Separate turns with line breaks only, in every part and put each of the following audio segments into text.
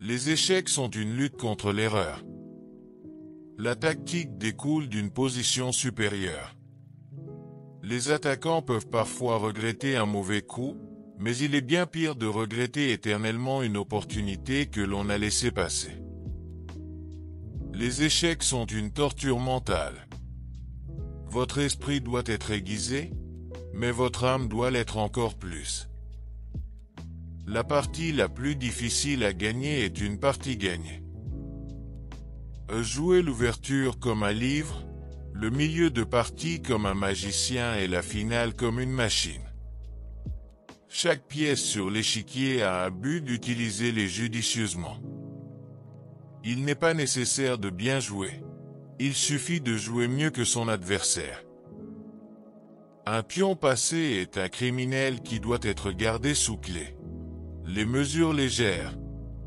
Les échecs sont une lutte contre l'erreur. La tactique découle d'une position supérieure. Les attaquants peuvent parfois regretter un mauvais coup, mais il est bien pire de regretter éternellement une opportunité que l'on a laissée passer. Les échecs sont une torture mentale. Votre esprit doit être aiguisé, mais votre âme doit l'être encore plus. La partie la plus difficile à gagner est une partie gagnée. Jouez l'ouverture comme un livre, le milieu de partie comme un magicien et la finale comme une machine. Chaque pièce sur l'échiquier a un but d'utiliser-les judicieusement. Il n'est pas nécessaire de bien jouer. Il suffit de jouer mieux que son adversaire. Un pion passé est un criminel qui doit être gardé sous clé. Les mesures légères,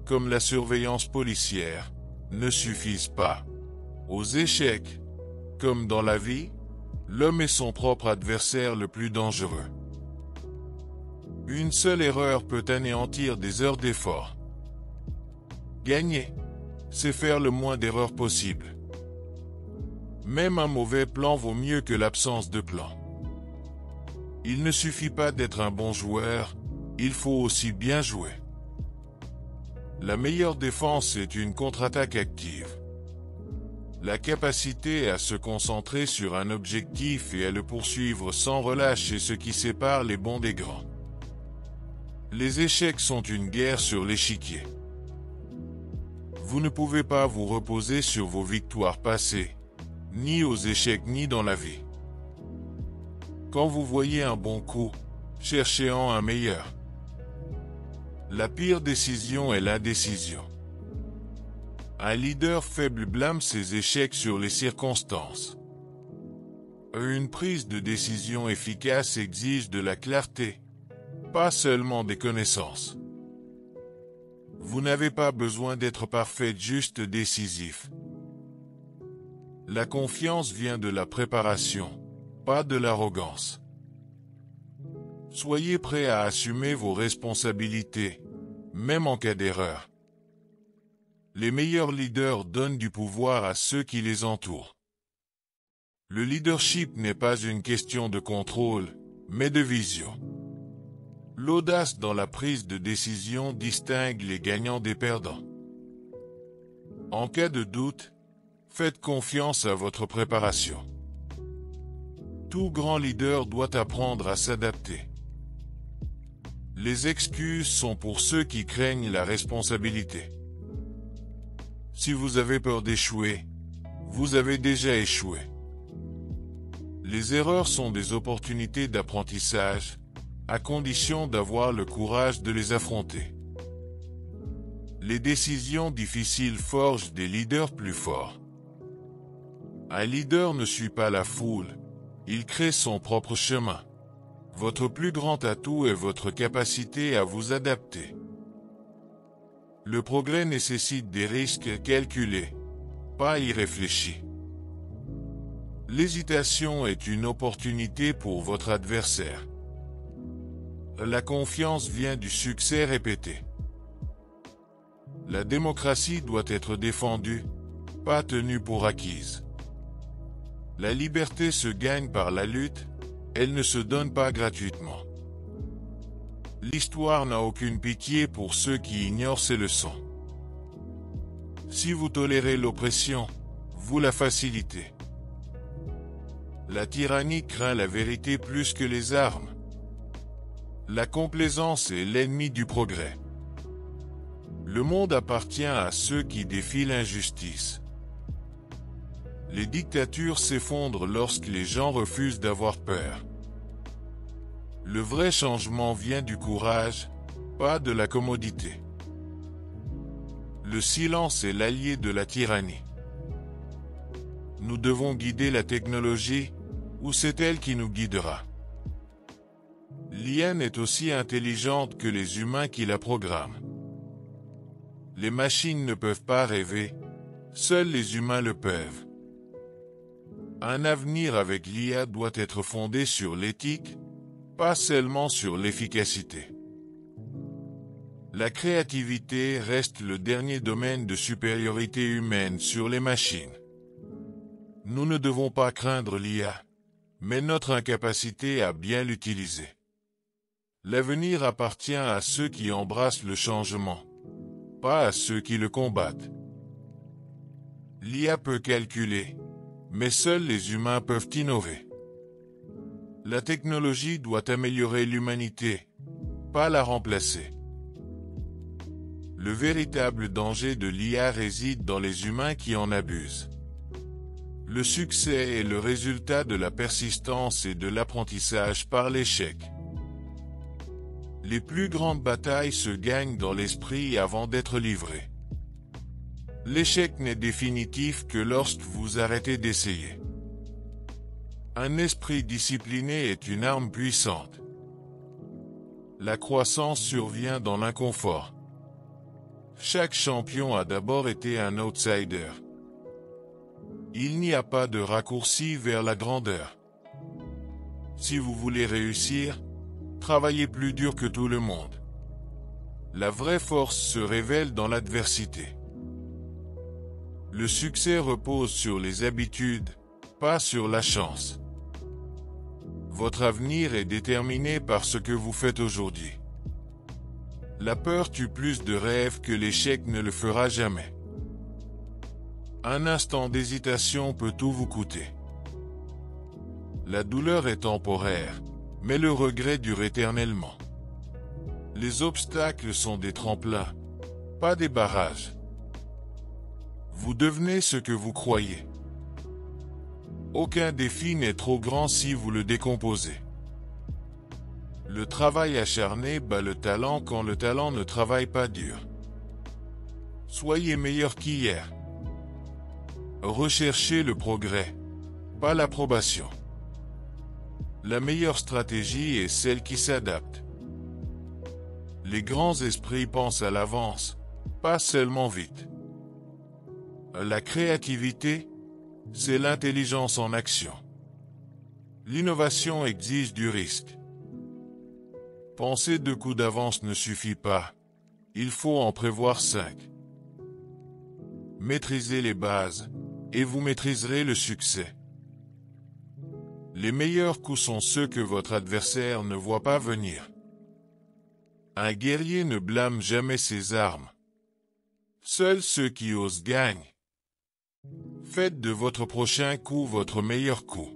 comme la surveillance policière, ne suffisent pas. Aux échecs, comme dans la vie, l'homme est son propre adversaire le plus dangereux. Une seule erreur peut anéantir des heures d'effort. Gagner, c'est faire le moins d'erreurs possible. Même un mauvais plan vaut mieux que l'absence de plan. Il ne suffit pas d'être un bon joueur, il faut aussi bien jouer. La meilleure défense est une contre-attaque active. La capacité à se concentrer sur un objectif et à le poursuivre sans relâche est ce qui sépare les bons des grands. Les échecs sont une guerre sur l'échiquier. Vous ne pouvez pas vous reposer sur vos victoires passées, ni aux échecs ni dans la vie. Quand vous voyez un bon coup, cherchez-en un meilleur. La pire décision est l'indécision. Un leader faible blâme ses échecs sur les circonstances. Une prise de décision efficace exige de la clarté, pas seulement des connaissances. Vous n'avez pas besoin d'être parfait, juste décisif. La confiance vient de la préparation, pas de l'arrogance. Soyez prêt à assumer vos responsabilités, même en cas d'erreur. Les meilleurs leaders donnent du pouvoir à ceux qui les entourent. Le leadership n'est pas une question de contrôle, mais de vision. L'audace dans la prise de décision distingue les gagnants des perdants. En cas de doute, faites confiance à votre préparation. Tout grand leader doit apprendre à s'adapter. Les excuses sont pour ceux qui craignent la responsabilité. Si vous avez peur d'échouer, vous avez déjà échoué. Les erreurs sont des opportunités d'apprentissage, à condition d'avoir le courage de les affronter. Les décisions difficiles forgent des leaders plus forts. Un leader ne suit pas la foule, il crée son propre chemin. Votre plus grand atout est votre capacité à vous adapter. Le progrès nécessite des risques calculés, pas irréfléchis. L'hésitation est une opportunité pour votre adversaire. La confiance vient du succès répété. La démocratie doit être défendue, pas tenue pour acquise. La liberté se gagne par la lutte, elle ne se donne pas gratuitement. L'histoire n'a aucune pitié pour ceux qui ignorent ses leçons. Si vous tolérez l'oppression, vous la facilitez. La tyrannie craint la vérité plus que les armes. La complaisance est l'ennemi du progrès. Le monde appartient à ceux qui défient l'injustice. Les dictatures s'effondrent lorsque les gens refusent d'avoir peur. Le vrai changement vient du courage, pas de la commodité. Le silence est l'allié de la tyrannie. Nous devons guider la technologie, ou c'est elle qui nous guidera. L'IA est aussi intelligente que les humains qui la programment. Les machines ne peuvent pas rêver, seuls les humains le peuvent. Un avenir avec l'IA doit être fondé sur l'éthique, pas seulement sur l'efficacité. La créativité reste le dernier domaine de supériorité humaine sur les machines. Nous ne devons pas craindre l'IA, mais notre incapacité à bien l'utiliser. L'avenir appartient à ceux qui embrassent le changement, pas à ceux qui le combattent. L'IA peut calculer, mais seuls les humains peuvent innover. La technologie doit améliorer l'humanité, pas la remplacer. Le véritable danger de l'IA réside dans les humains qui en abusent. Le succès est le résultat de la persistance et de l'apprentissage par l'échec. Les plus grandes batailles se gagnent dans l'esprit avant d'être livrées. L'échec n'est définitif que lorsque vous arrêtez d'essayer. Un esprit discipliné est une arme puissante. La croissance survient dans l'inconfort. Chaque champion a d'abord été un outsider. Il n'y a pas de raccourci vers la grandeur. Si vous voulez réussir, travaillez plus dur que tout le monde. La vraie force se révèle dans l'adversité. Le succès repose sur les habitudes, pas sur la chance. Votre avenir est déterminé par ce que vous faites aujourd'hui. La peur tue plus de rêves que l'échec ne le fera jamais. Un instant d'hésitation peut tout vous coûter. La douleur est temporaire, mais le regret dure éternellement. Les obstacles sont des tremplins, pas des barrages. Vous devenez ce que vous croyez. Aucun défi n'est trop grand si vous le décomposez. Le travail acharné bat le talent quand le talent ne travaille pas dur. Soyez meilleur qu'hier. Recherchez le progrès, pas l'approbation. La meilleure stratégie est celle qui s'adapte. Les grands esprits pensent à l'avance, pas seulement vite. La créativité, c'est l'intelligence en action. L'innovation exige du risque. Penser 2 coups d'avance ne suffit pas. Il faut en prévoir 5. Maîtrisez les bases, et vous maîtriserez le succès. Les meilleurs coups sont ceux que votre adversaire ne voit pas venir. Un guerrier ne blâme jamais ses armes. Seuls ceux qui osent gagnent. Faites de votre prochain coup votre meilleur coup.